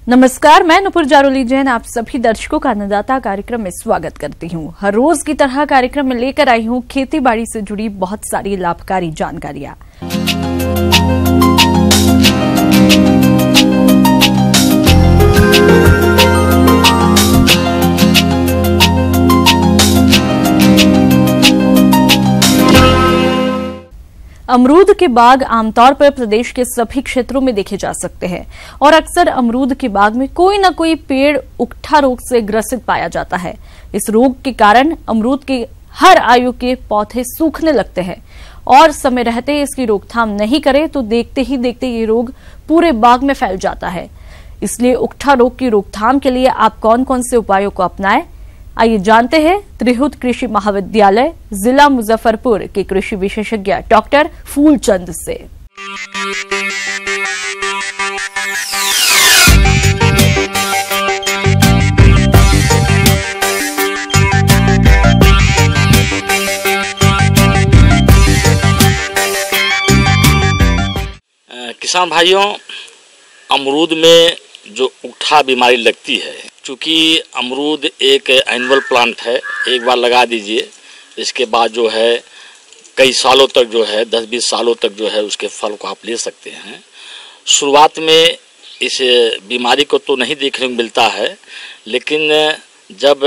नमस्कार, मैं नुपुर जारोली जैन आप सभी दर्शकों का अन्नदाता कार्यक्रम में स्वागत करती हूं। हर रोज की तरह कार्यक्रम में लेकर आई हूं खेती बाड़ी से जुड़ी बहुत सारी लाभकारी जानकारियां। अमरूद के बाग आमतौर पर प्रदेश के सभी क्षेत्रों में देखे जा सकते हैं और अक्सर अमरूद के बाग में कोई न कोई पेड़ उकठा रोग से ग्रसित पाया जाता है। इस रोग के कारण अमरूद के हर आयु के पौधे सूखने लगते हैं और समय रहते इसकी रोकथाम नहीं करें तो देखते ही देखते ये रोग पूरे बाग में फैल जाता है। इसलिए उकठा रोग की रोकथाम के लिए आप कौन कौन से उपायों को अपनाएं, आइए जानते हैं त्रिहुत कृषि महाविद्यालय जिला मुजफ्फरपुर के कृषि विशेषज्ञ डॉक्टर फूलचंद से। किसान भाइयों, अमरूद में जो उकठा बीमारी लगती है, चूँकि अमरूद एक एनुअल प्लांट है, एक बार लगा दीजिए, इसके बाद जो है कई सालों तक जो है 10-20 सालों तक जो है उसके फल को आप ले सकते हैं। शुरुआत में इस बीमारी को तो नहीं देखने को मिलता है, लेकिन जब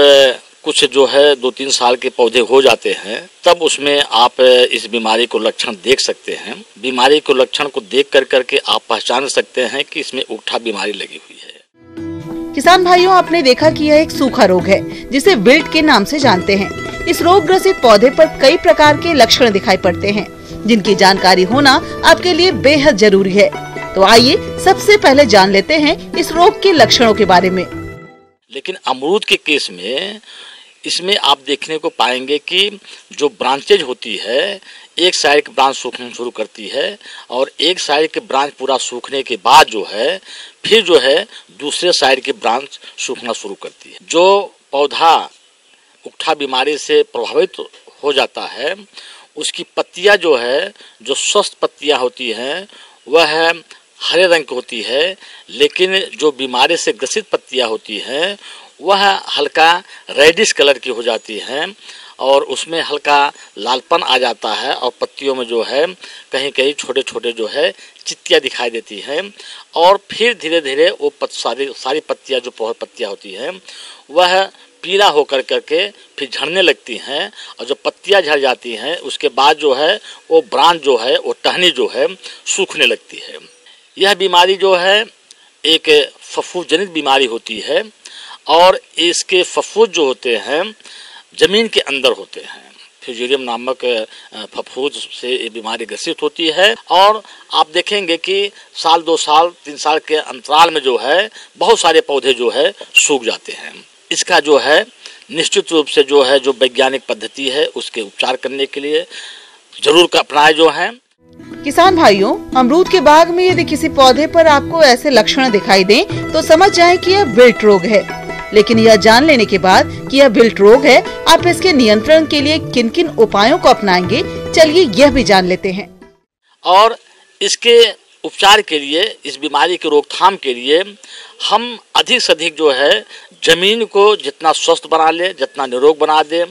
कुछ जो है 2-3 साल के पौधे हो जाते हैं तब उसमें आप इस बीमारी को लक्षण देख सकते हैं। बीमारी को लक्षण को देख करके आप पहचान सकते हैं कि इसमें उकठा बीमारी लगी हुई है। किसान भाइयों, आपने देखा कि यह एक सूखा रोग है जिसे विल्ट के नाम से जानते हैं। इस रोग ग्रसित पौधे पर कई प्रकार के लक्षण दिखाई पड़ते हैं, जिनकी जानकारी होना आपके लिए बेहद जरूरी है। तो आइए सबसे पहले जान लेते हैं इस रोग के लक्षणों के बारे में। लेकिन अमरूद के केस में इसमें आप देखने को पाएंगे कि जो ब्रांचेज होती है, एक साइड की ब्रांच सूखना शुरू करती है और एक साइड की ब्रांच पूरा सूखने के बाद जो है फिर जो है दूसरे साइड की ब्रांच सूखना शुरू करती है। जो पौधा उकठा बीमारी से प्रभावित हो जाता है उसकी पत्तियां जो है, जो स्वस्थ पत्तियां होती हैं वह हरे रंग की होती है, लेकिन जो बीमारी से ग्रसित पत्तियां होती हैं वह हल्का रेडिश कलर की हो जाती हैं और उसमें हल्का लालपन आ जाता है और पत्तियों में जो है कहीं कहीं छोटे छोटे जो है चित्तियाँ दिखाई देती हैं और फिर धीरे धीरे वो सारी पत्तियाँ जो पत्तियाँ होती हैं वह पीला होकर करके फिर झड़ने लगती हैं और जब पत्तियाँ झड़ जाती हैं उसके बाद जो है वो ब्रांच जो है, वो टहनी जो है सूखने लगती है। यह बीमारी जो है एक फफूंद जनित बीमारी होती है और इसके फफूंद जो होते हैं जमीन के अंदर होते हैं। फ्यूजेरियम नामक फफूंद से ये बीमारी ग्रसित होती है और आप देखेंगे कि साल 2 साल 3 साल के अंतराल में जो है बहुत सारे पौधे जो है सूख जाते हैं। इसका जो है निश्चित रूप से जो है जो वैज्ञानिक पद्धति है उसके उपचार करने के लिए जरूर अपनाए जो है। किसान भाइयों, अमरूद के बाग में यदि किसी पौधे पर आपको ऐसे लक्षण दिखाई दें तो समझ जाएं कि यह विल्ट रोग है। लेकिन यह जान लेने के बाद कि यह विल्ट रोग है, आप इसके नियंत्रण के लिए किन किन उपायों को अपनाएंगे, चलिए यह भी जान लेते हैं। और इसके उपचार के लिए, इस बीमारी की रोकथाम के लिए हम अधिक से अधिक जो है जमीन को जितना स्वस्थ बना ले, जितना निरोग बना दे,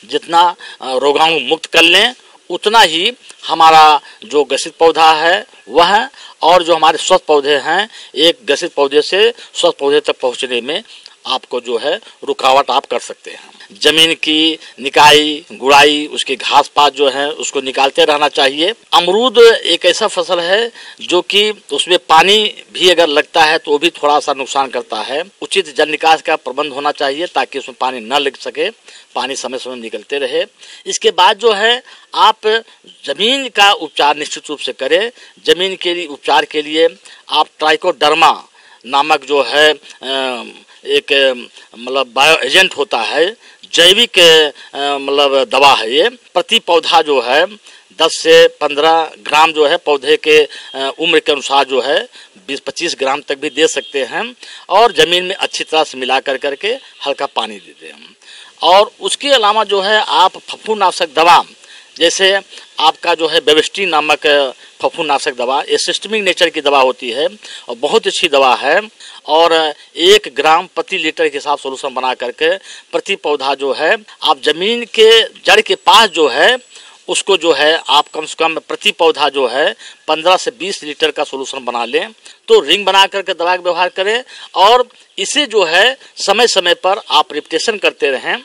जितना रोगाणु मुक्त कर लें, उतना ही हमारा जो ग्रसित पौधा है वह और जो हमारे स्वस्थ पौधे हैं, एक ग्रसित पौधे से स्वस्थ पौधे तक पहुंचने में आपको जो है रुकावट आप कर सकते हैं। जमीन की निकाई गुड़ाई, उसके घास पात जो है उसको निकालते रहना चाहिए। अमरूद एक ऐसा फसल है जो कि उसमें पानी भी अगर लगता है तो वो भी थोड़ा सा नुकसान करता है। उचित जल निकास का प्रबंध होना चाहिए ताकि उसमें पानी न लग सके, पानी समय समय निकलते रहे। इसके बाद जो है आप जमीन का उपचार निश्चित रूप से करें। जमीन के लिए उपचार के लिए आप ट्राइकोडर्मा नामक जो है एक मतलब बायो एजेंट होता है, जैविक मतलब दवा है। ये प्रति पौधा जो है 10 से 15 ग्राम जो है पौधे के उम्र के अनुसार जो है 20-25 ग्राम तक भी दे सकते हैं और ज़मीन में अच्छी तरह से मिला करके हल्का पानी दे दें। और उसके अलावा जो है आप फफूंदनाशक दवा जैसे आपका जो है बेविस्टिन नामक फफूंदनाशक दवा, ये सिस्टमिक नेचर की दवा होती है और बहुत अच्छी दवा है। और 1 ग्राम प्रति लीटर के हिसाब सोल्यूशन बना करके प्रति पौधा जो है आप जमीन के जड़ के पास जो है उसको जो है आप कम से कम प्रति पौधा जो है 15 से 20 लीटर का सोल्यूशन बना लें। तो रिंग बना करके दवा का व्यवहार करें और इसे जो है समय समय पर आप रिपीटेशन करते रहें।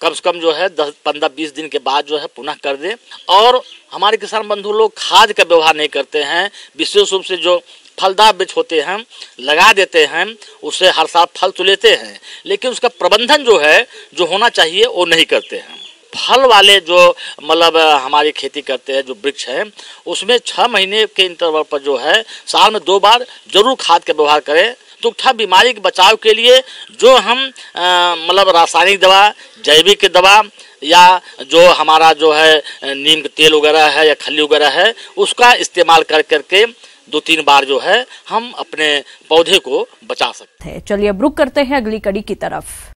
कम से कम जो है 10-15-20 दिन के बाद जो है पुनः कर दें। और हमारे किसान बंधु लोग खाद का व्यवहार नहीं करते हैं, विशेष रूप से जो फलदार वृक्ष होते हैं लगा देते हैं, उससे हर साल फल तो लेते हैं लेकिन उसका प्रबंधन जो है जो होना चाहिए वो नहीं करते हैं। फल वाले जो मतलब हमारी खेती करते हैं जो वृक्ष है उसमें 6 महीने के इंटरवल पर जो है साल में 2 बार जरूर खाद का व्यवहार करें। तुकठा बीमारी के बचाव के लिए जो हम मतलब रासायनिक दवा, जैविक दवा या जो हमारा जो है नीम का तेल वगैरह है या खली वगैरह है उसका इस्तेमाल कर करके 2-3 बार जो है हम अपने पौधे को बचा सकते हैं। चलिए अब रुक करते हैं अगली कड़ी की तरफ।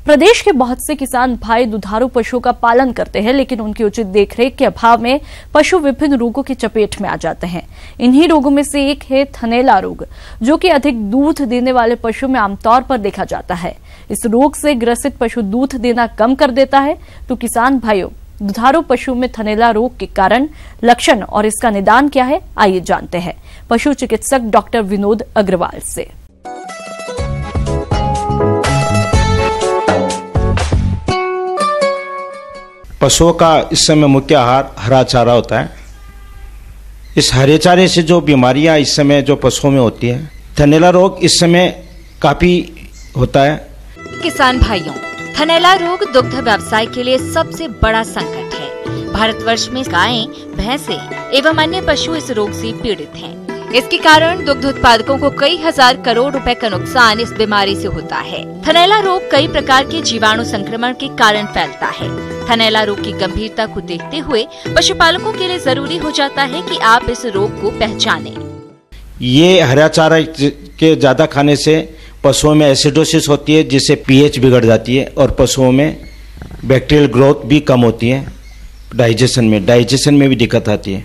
प्रदेश के बहुत से किसान भाई दुधारू पशुओं का पालन करते हैं, लेकिन उनकी उचित देखरेख के अभाव में पशु विभिन्न रोगों की चपेट में आ जाते हैं। इन्हीं रोगों में से एक है थनैला रोग, जो कि अधिक दूध देने वाले पशु में आमतौर पर देखा जाता है। इस रोग से ग्रसित पशु दूध देना कम कर देता है। तो किसान भाइयों, दुधारू पशु में थनैला रोग के कारण, लक्षण और इसका निदान क्या है, आइए जानते हैं पशु चिकित्सक डॉक्टर विनोद अग्रवाल से। पशुओं का इस समय मुख्य आहार हरा चारा होता है। इस हरे चारे से जो बीमारियां इस समय जो पशुओं में होती है, थनैला रोग इस समय काफी होता है। किसान भाइयों, थनैला रोग दुग्ध व्यवसाय के लिए सबसे बड़ा संकट है। भारतवर्ष में गायें, भैंसें एवं अन्य पशु इस रोग से पीड़ित हैं। इसके कारण दुग्ध उत्पादकों को कई हजार करोड़ रुपए का नुकसान इस बीमारी से होता है। थनैला रोग कई प्रकार के जीवाणु संक्रमण के कारण फैलता है। थनैला रोग की गंभीरता को देखते हुए पशुपालकों के लिए जरूरी हो जाता है कि आप इस रोग को पहचानें। ये हरा चारा के ज्यादा खाने से पशुओं में एसिडोसिस होती है, जिससे पीएच बिगड़ जाती है और पशुओं में बैक्टीरियल ग्रोथ भी कम होती है। डाइजेशन में भी दिक्कत आती है,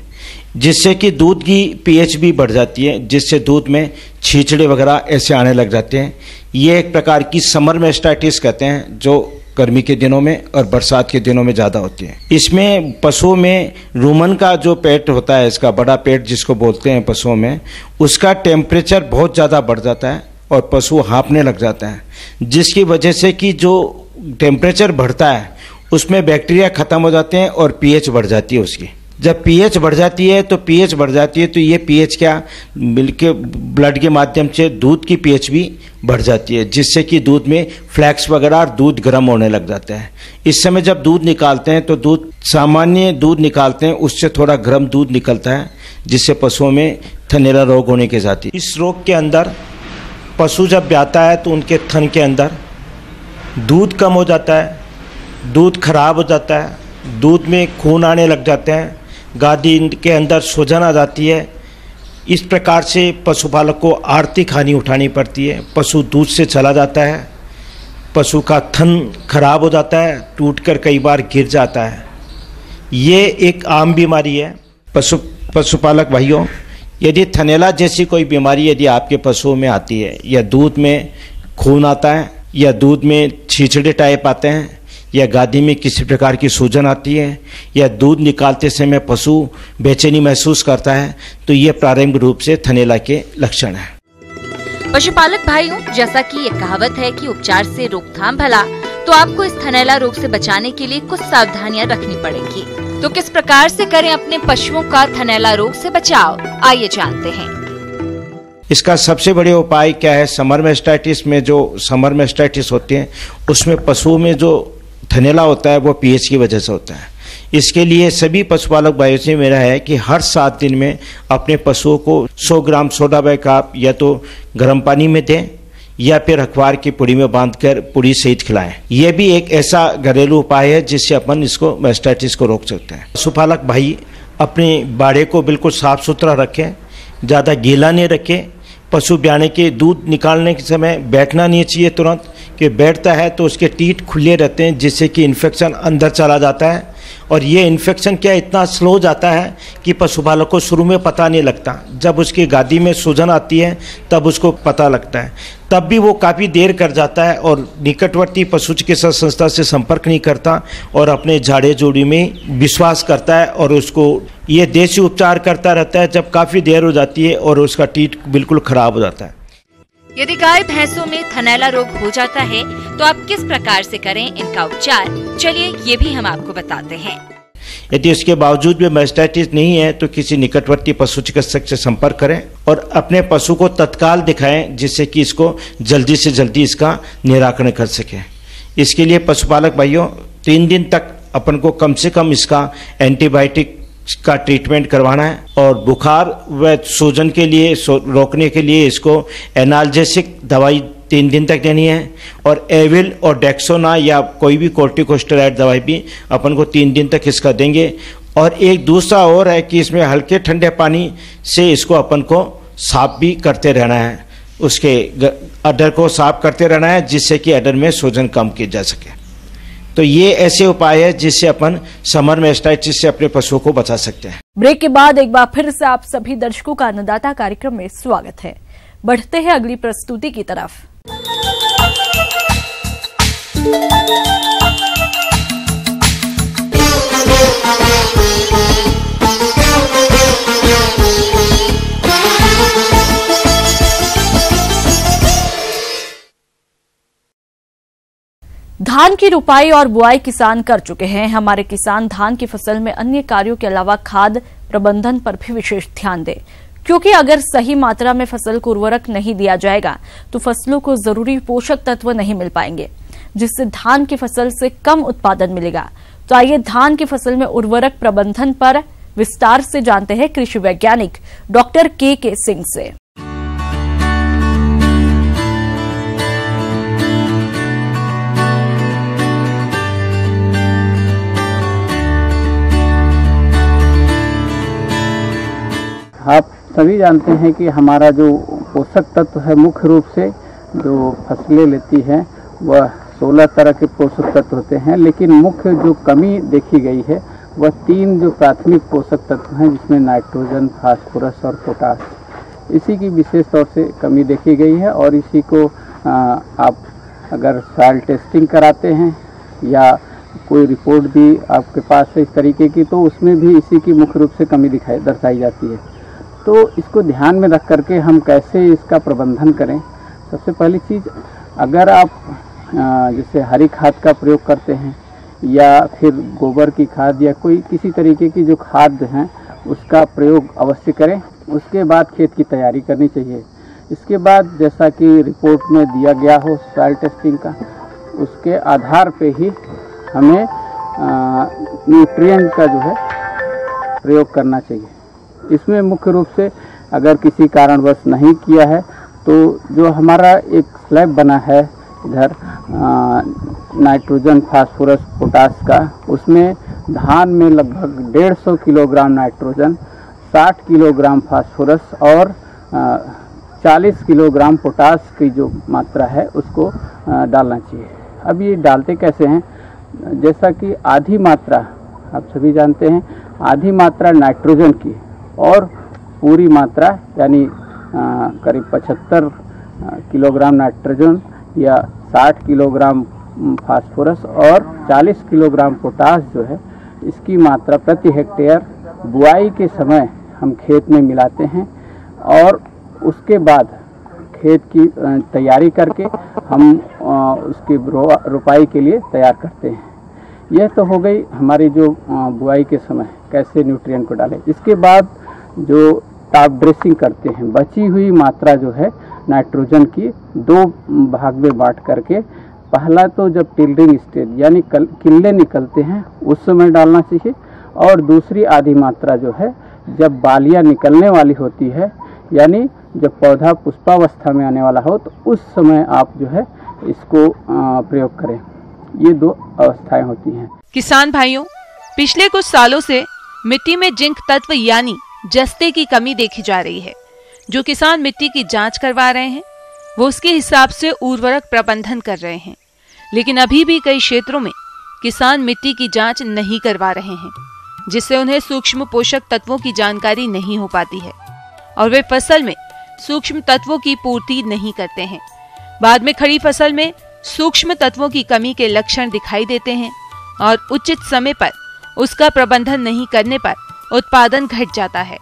जिससे कि दूध की पीएच भी बढ़ जाती है, जिससे दूध में छींचड़े वगैरह ऐसे आने लग जाते हैं। ये एक प्रकार की समर मेस्टाइटिस कहते हैं, जो गर्मी के दिनों में और बरसात के दिनों में ज़्यादा होती है। इसमें पशुओं में रूमन का जो पेट होता है, इसका बड़ा पेट जिसको बोलते हैं पशुओं में, उसका टेम्परेचर बहुत ज़्यादा बढ़ जाता है और पशु हाँफने लग जाता है, जिसकी वजह से कि जो टेम्परेचर बढ़ता है उसमें बैक्टीरिया ख़त्म हो जाते हैं और पीएच बढ़ जाती है उसकी। जब पीएच बढ़ जाती है तो ये पीएच क्या मिलके ब्लड के माध्यम से दूध की पीएच भी बढ़ जाती है, जिससे कि दूध में फ्लैक्स वगैरह और दूध गर्म होने लग जाता है। इस समय जब दूध निकालते हैं तो दूध सामान्य दूध निकालते हैं, उससे थोड़ा गर्म दूध निकलता है, जिससे पशुओं में थनैला रोग होने के जाती है। इस रोग के अंदर पशु जब ब्याता है तो उनके थन के अंदर दूध कम हो जाता है, दूध खराब हो जाता है, दूध में खून आने लग जाते हैं, गादी के अंदर सूजन आ जाती है। इस प्रकार से पशुपालक को आर्थिक हानि उठानी पड़ती है। पशु दूध से चला जाता है, पशु का थन खराब हो जाता है, टूटकर कई बार गिर जाता है। ये एक आम बीमारी है। पशुपालक भाइयों, यदि थनैला जैसी कोई बीमारी यदि आपके पशुओं में आती है, या दूध में खून आता है, या दूध में छींचड़े टाइप आते हैं, या गादी में किसी प्रकार की सूजन आती है, या दूध निकालते समय पशु बेचैनी महसूस करता है, तो ये प्रारंभिक रूप से थनैला के लक्षण है। पशुपालक भाइयों, जैसा कि ये कहावत है कि उपचार से रोकथाम भला, तो आपको इस थनैला रोग से बचाने के लिए कुछ सावधानियां रखनी पड़ेंगी। तो किस प्रकार से करें अपने पशुओं का थनैला रोग से बचाव, आइए जानते हैं। इसका सबसे बड़े उपाय क्या है? समर मेस्टाइटिस में जो समर मेस्टाइटिस होती है, उसमें पशुओं में जो थनैला होता है वो पीएच की वजह से होता है। इसके लिए सभी पशुपालक भाइयों से मेरा है कि हर 7 दिन में अपने पशुओं को 100 ग्राम सोडा बाइकार्ब या तो गर्म पानी में दें, या फिर अखबार की पुड़ी में बांधकर पुड़ी सहित खिलाएं। यह भी एक ऐसा घरेलू उपाय है जिससे अपन इसको मैस्टाइटिस को रोक सकते हैं। पशुपालक भाई अपने बाड़े को बिल्कुल साफ सुथरा रखें, ज़्यादा गीला नहीं रखें। पशु ब्याने के दूध निकालने के समय बैठना नहीं चाहिए तुरंत, कि बैठता है तो उसके टीथ खुले रहते हैं जिससे कि इन्फेक्शन अंदर चला जाता है। और ये इन्फेक्शन क्या इतना स्लो जाता है कि पशुपालक को शुरू में पता नहीं लगता। जब उसकी गादी में सूजन आती है तब उसको पता लगता है, तब भी वो काफ़ी देर कर जाता है और निकटवर्ती पशु चिकित्सा संस्था से संपर्क नहीं करता और अपने झाड़े जोड़ी में विश्वास करता है और उसको ये देसी उपचार करता रहता है, जब काफ़ी देर हो जाती है और उसका टीथ बिल्कुल खराब हो जाता है। यदि गाय भैंसों में थनैला रोग हो जाता है तो आप किस प्रकार से करें इनका उपचार, चलिए ये भी हम आपको बताते हैं। यदि उसके बावजूद भी मैस्टाइटिस नहीं है तो किसी निकटवर्ती पशु चिकित्सक से संपर्क करें और अपने पशु को तत्काल दिखाएं, जिससे कि इसको जल्दी से जल्दी इसका निराकरण कर सकें। इसके लिए पशुपालक भाइयों 3 दिन तक अपन को कम से कम इसका एंटीबायोटिक का ट्रीटमेंट करवाना है और बुखार व सूजन के लिए रोकने के लिए इसको एनाल्जेसिक दवाई 3 दिन तक देनी है और एविल और डेक्सोना या कोई भी कोर्टिकोस्टेरॉइड दवाई भी अपन को 3 दिन तक इसका देंगे। और एक दूसरा और है कि इसमें हल्के ठंडे पानी से इसको अपन को साफ भी करते रहना है, उसके अडर को साफ करते रहना है, जिससे कि अडर में सूजन कम की जा सके। तो ये ऐसे उपाय है जिससे अपन समर मैस्टाइटिस से अपने पशुओं को बचा सकते हैं। ब्रेक के बाद एक बार फिर से आप सभी दर्शकों का अन्नदाता कार्यक्रम में स्वागत है। बढ़ते हैं अगली प्रस्तुति की तरफ। धान की रुपाई और बुआई किसान कर चुके हैं। हमारे किसान धान की फसल में अन्य कार्यों के अलावा खाद प्रबंधन पर भी विशेष ध्यान दें, क्योंकि अगर सही मात्रा में फसल को उर्वरक नहीं दिया जाएगा तो फसलों को जरूरी पोषक तत्व नहीं मिल पाएंगे, जिससे धान की फसल से कम उत्पादन मिलेगा। तो आइए धान की फसल में उर्वरक प्रबंधन पर विस्तार से जानते हैं कृषि वैज्ञानिक डॉक्टर के सिंह से। आप सभी जानते हैं कि हमारा जो पोषक तत्व है मुख्य रूप से जो फसलें लेती हैं वह 16 तरह के पोषक तत्व होते हैं, लेकिन मुख्य जो कमी देखी गई है वह 3 जो प्राथमिक पोषक तत्व हैं, जिसमें नाइट्रोजन, फास्फोरस और पोटास, इसी की विशेष तौर से कमी देखी गई है। और इसी को आप अगर सॉइल टेस्टिंग कराते हैं या कोई रिपोर्ट भी आपके पास है इस तरीके की, तो उसमें भी इसी की मुख्य रूप से कमी दर्शाई जाती है। तो इसको ध्यान में रख करके हम कैसे इसका प्रबंधन करें। सबसे पहली चीज़, अगर आप जैसे हरी खाद का प्रयोग करते हैं या फिर गोबर की खाद या कोई किसी तरीके की जो खाद हैं उसका प्रयोग अवश्य करें। उसके बाद खेत की तैयारी करनी चाहिए। इसके बाद जैसा कि रिपोर्ट में दिया गया हो सॉइल टेस्टिंग का, उसके आधार पे ही हमें न्यूट्रिएंट का जो है प्रयोग करना चाहिए। इसमें मुख्य रूप से अगर किसी कारणवश नहीं किया है तो जो हमारा एक स्लैब बना है इधर नाइट्रोजन, फास्फोरस, पोटास का, उसमें धान में लगभग 150 किलोग्राम नाइट्रोजन, 60 किलोग्राम फास्फोरस और 40 किलोग्राम पोटास की जो मात्रा है उसको डालना चाहिए। अब ये डालते कैसे हैं, जैसा कि आधी मात्रा आप सभी जानते हैं, आधी मात्रा नाइट्रोजन की और पूरी मात्रा यानी करीब 75 किलोग्राम नाइट्रोजन या 60 किलोग्राम फास्फोरस और 40 किलोग्राम पोटास जो है, इसकी मात्रा प्रति हेक्टेयर बुआई के समय हम खेत में मिलाते हैं और उसके बाद खेत की तैयारी करके हम उसकी रुपाई के लिए तैयार करते हैं। यह तो हो गई हमारी जो बुआई के समय कैसे न्यूट्रिएंट को डालें। इसके बाद जो टॉप ड्रेसिंग करते हैं, बची हुई मात्रा जो है नाइट्रोजन की 2 भाग में बांट करके, पहला तो जब टिल्डिंग स्टेज यानी किल्ले निकलते हैं उस समय डालना चाहिए, और दूसरी आधी मात्रा जो है जब बालियां निकलने वाली होती है यानी जब पौधा पुष्पावस्था में आने वाला हो तो उस समय आप जो है इसको प्रयोग करें। ये 2 अवस्थाएं होती हैं। किसान भाइयों, पिछले कुछ सालों से मिट्टी में जिंक तत्व यानी जस्ते की कमी देखी जा रही है। जो किसान मिट्टी की जांच करवा रहे हैं वो उसके हिसाब से उर्वरक प्रबंधन कर रहे हैं, लेकिन अभी भी कई क्षेत्रों में किसान मिट्टी की जांच नहीं करवा रहे हैं, जिससे उन्हें सूक्ष्म पोषक तत्वों की जानकारी नहीं हो पाती है और वे फसल में सूक्ष्म तत्वों की पूर्ति नहीं करते हैं। बाद में खड़ी फसल में सूक्ष्म तत्वों की कमी के लक्षण दिखाई देते हैं और उचित समय पर उसका प्रबंधन नहीं करने पर उत्पादन घट जाता है।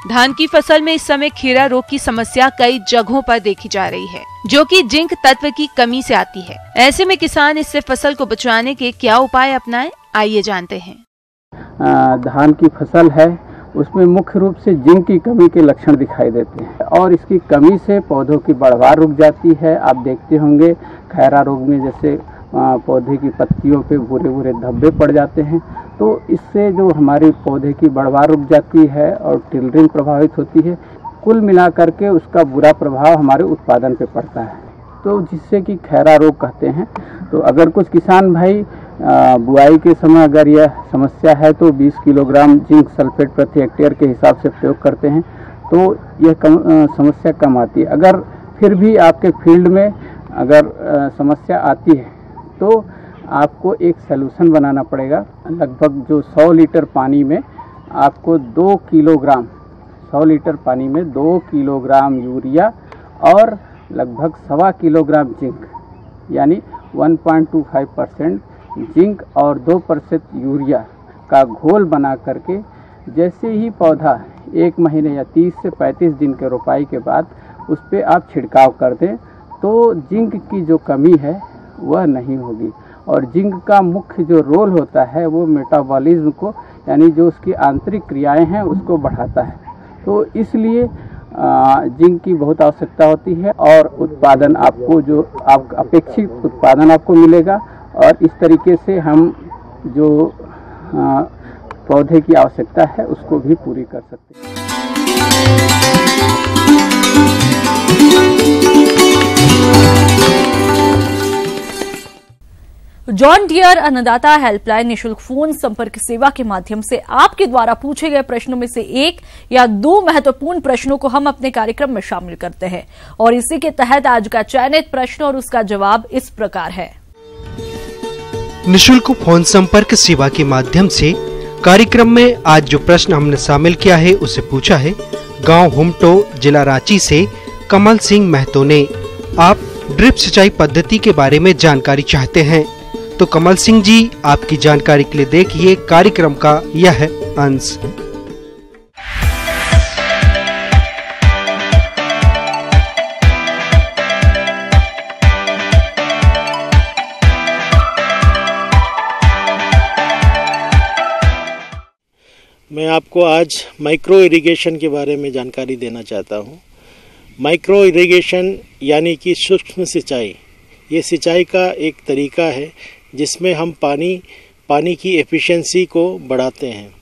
धान की फसल में इस समय खीरा रोग की समस्या कई जगहों पर देखी जा रही है, जो कि जिंक तत्व की कमी से आती है। ऐसे में किसान इससे फसल को बचाने के क्या उपाय अपनाएं, आइए जानते हैं। धान की फसल है उसमें मुख्य रूप से जिंक की कमी के लक्षण दिखाई देते हैं और इसकी कमी से पौधों की बढ़वार रुक जाती है। आप देखते होंगे खैरा रोग में जैसे पौधे की पत्तियों पे भूरे भूरे धब्बे पड़ जाते हैं, तो इससे जो हमारे पौधे की बढ़वार रुक जाती है और टिलरिंग प्रभावित होती है। कुल मिलाकर के उसका बुरा प्रभाव हमारे उत्पादन पे पड़ता है, तो जिससे कि खैरा रोग कहते हैं। तो अगर कुछ किसान भाई बुआई के समय अगर यह समस्या है तो 20 किलोग्राम जिंक सल्फेट प्रति हेक्टेयर के हिसाब से प्रयोग करते हैं तो यह समस्या कम आती है। अगर फिर भी आपके फील्ड में अगर समस्या आती है तो आपको एक सलूशन बनाना पड़ेगा। लगभग जो 100 लीटर पानी में आपको 2 किलोग्राम 100 लीटर पानी में 2 किलोग्राम यूरिया और लगभग 1.25 किलोग्राम जिंक यानी 1.25% जिंक और 2% यूरिया का घोल बना करके जैसे ही पौधा 1 महीने या 30 से 35 दिन के रोपाई के बाद उस पर आप छिड़काव कर दें तो जिंक की जो कमी है वह नहीं होगी। और जिंक का मुख्य जो रोल होता है वो मेटाबॉलिज्म को यानी जो उसकी आंतरिक क्रियाएं हैं उसको बढ़ाता है, तो इसलिए जिंक की बहुत आवश्यकता होती है और उत्पादन आपको जो अपेक्षित उत्पादन आपको मिलेगा और इस तरीके से हम जो पौधे की आवश्यकता है उसको भी पूरी कर सकते हैं। जॉन डियर अन्नदाता हेल्पलाइन निशुल्क फोन संपर्क सेवा के माध्यम से आपके द्वारा पूछे गए प्रश्नों में से 1 या 2 महत्वपूर्ण प्रश्नों को हम अपने कार्यक्रम में शामिल करते हैं और इसी के तहत आज का चयनित प्रश्न और उसका जवाब इस प्रकार है। निशुल्क फोन संपर्क सेवा के माध्यम से कार्यक्रम में आज जो प्रश्न हमने शामिल किया है उसे पूछा है गांव हुमटो जिला रांची से कमल सिंह महतो ने। आप ड्रिप सिंचाई पद्धति के बारे में जानकारी चाहते हैं तो कमल सिंह जी आपकी जानकारी के लिए देखिए कार्यक्रम का यह अंश। मैं आपको आज माइक्रो इरिगेशन के बारे में जानकारी देना चाहता हूँ। माइक्रो इरिगेशन यानी कि सूक्ष्म सिंचाई, ये सिंचाई का एक तरीका है जिसमें हम पानी की एफिशिएंसी को बढ़ाते हैं,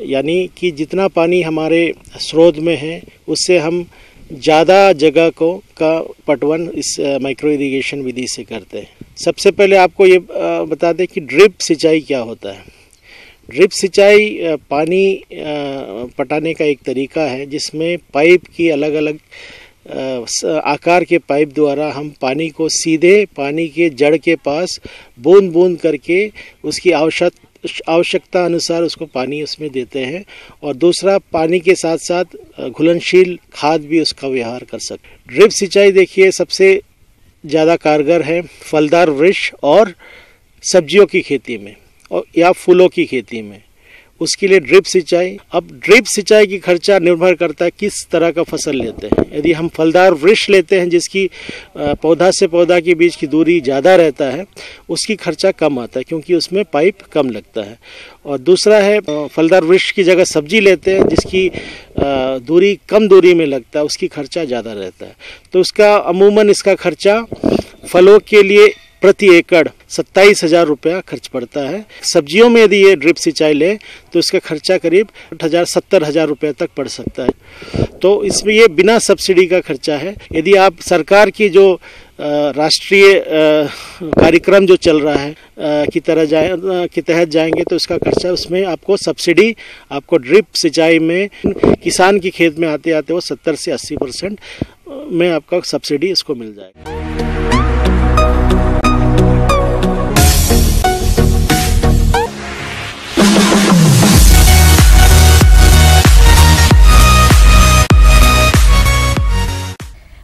यानी कि जितना पानी हमारे स्रोत में है उससे हम ज़्यादा जगह का पटवन इस माइक्रो इरिगेशन विधि से करते हैं। सबसे पहले आपको ये बता दें कि ड्रिप सिंचाई क्या होता है। ड्रिप सिंचाई पानी पटाने का एक तरीका है जिसमें पाइप की अलग अलग आकार के पाइप द्वारा हम पानी को सीधे पानी के जड़ के पास बूंद बूंद करके उसकी आवश्यकता अनुसार उसको पानी उसमें देते हैं और दूसरा पानी के साथ साथ घुलनशील खाद भी उसका व्यवहार कर सकते। ड्रिप सिंचाई देखिए सबसे ज़्यादा कारगर है फलदार वृक्ष और सब्जियों की खेती में और या फूलों की खेती में, उसके लिए ड्रिप सिंचाई। अब ड्रिप सिंचाई की खर्चा निर्भर करता है किस तरह का फसल लेते हैं। यदि हम फलदार वृक्ष लेते हैं जिसकी पौधा से पौधा के बीच की दूरी ज़्यादा रहता है उसकी खर्चा कम आता है क्योंकि उसमें पाइप कम लगता है। और दूसरा है फलदार वृक्ष की जगह सब्जी लेते हैं जिसकी दूरी कम दूरी में लगता है, उसकी खर्चा ज़्यादा रहता है। तो उसका अमूमन इसका खर्चा फलों के लिए प्रति एकड़ 27,000 रुपया खर्च पड़ता है। सब्जियों में यदि ये ड्रिप सिंचाई ले तो इसका खर्चा करीब 70,000 रुपये तक पड़ सकता है। तो इसमें ये बिना सब्सिडी का खर्चा है। यदि आप सरकार की जो राष्ट्रीय कार्यक्रम जो चल रहा है की तहत जाएंगे तो इसका खर्चा, उसमें आपको सब्सिडी, आपको ड्रिप सिंचाई में किसान की खेत में आते आते वो 70 से 80% में आपका सब्सिडी इसको मिल जाएगा।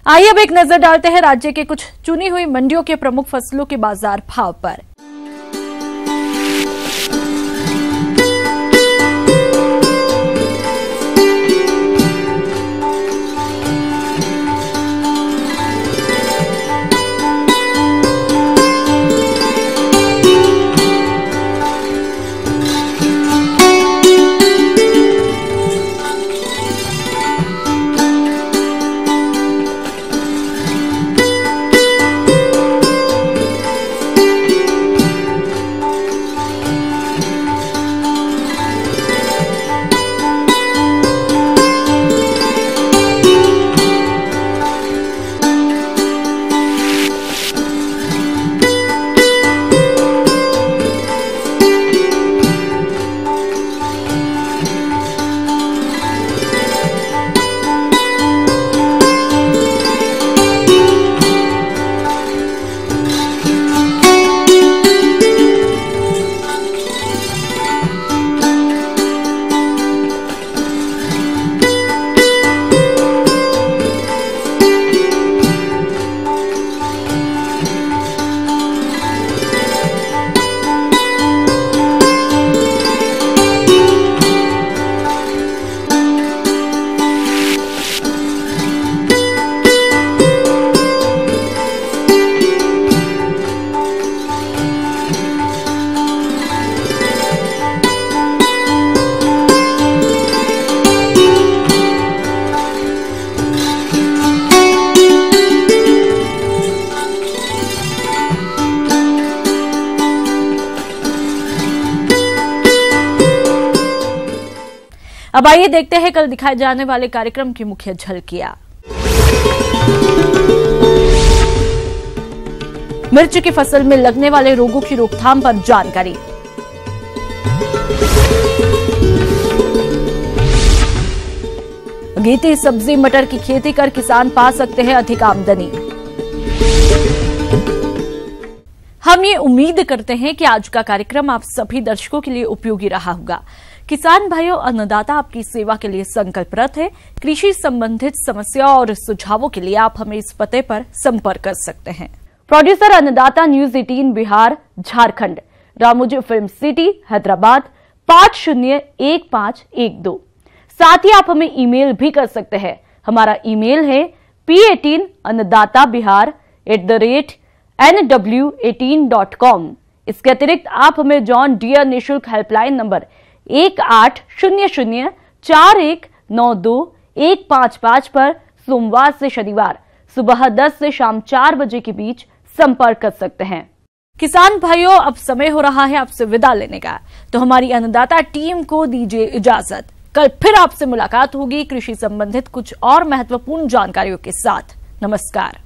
आइए अब एक नजर डालते हैं राज्य के कुछ चुनी हुई मंडियों के प्रमुख फसलों के बाजार भाव पर। अब आइए देखते हैं कल दिखाए जाने वाले कार्यक्रम की मुख्य झलकियां। मिर्च की फसल में लगने वाले रोगों की रोकथाम पर जानकारी। अगेती सब्जी मटर की खेती कर किसान पा सकते हैं अधिक आमदनी। हम ये उम्मीद करते हैं कि आज का कार्यक्रम आप सभी दर्शकों के लिए उपयोगी रहा होगा। किसान भाइयों, अन्नदाता आपकी सेवा के लिए संकल्परत है। कृषि संबंधित समस्या और सुझावों के लिए आप हमें इस पते पर संपर्क कर सकते हैं। प्रोड्यूसर अन्नदाता news 18 Bihar Jharkhand, Ramoji film city Hyderabad 501512। साथ ही आप हमें ईमेल भी कर सकते हैं। हमारा ईमेल है p18annadatabihar@nw18.com। इसके अतिरिक्त आप हमें जॉन डियर निःशुल्क हेल्पलाइन नंबर 18004192 पर सोमवार से शनिवार सुबह 10 से शाम 4 बजे के बीच संपर्क कर सकते हैं। किसान भाइयों, अब समय हो रहा है आपसे विदा लेने का, तो हमारी अन्नदाता टीम को दीजिए इजाजत। कल फिर आपसे मुलाकात होगी कृषि संबंधित कुछ और महत्वपूर्ण जानकारियों के साथ। नमस्कार।